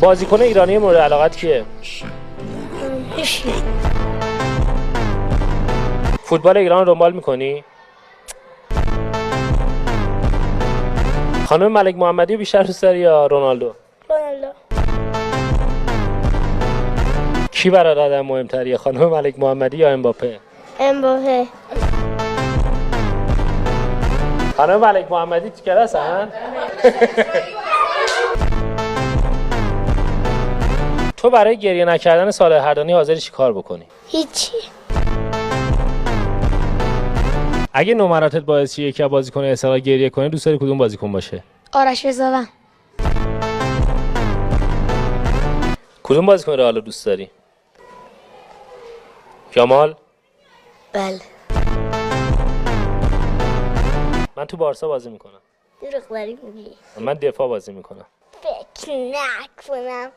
بازیکن ایرانی مورد علاقت کیه؟ هیچکی. فوتبال ایران رو دنبال میکنی؟ خانم ملک محمدی رو بیشتر دوست داری یا رونالدو؟ رونالدو. کی برات آدم مهمتریه، خانم ملک محمدی یا امباپه؟ امباپه. خانم ملک محمدی تو کلاس هستن؟ تو برای گریه نکردن صالح هردانی حاضری چی کار بکنی؟ هیچی. اگه نمراتت باعث شه یکی از بازیکن استقلال گریه کنه، دوست داری کدوم بازیکن باشه؟ آرش رضاوند. کدوم بازیکن رئال رو دوست داری؟ یامال؟ بله. من تو بارسا بازی میکنم. دروغ داری میگی. من دفاع بازی میکنم. فکر نکنم.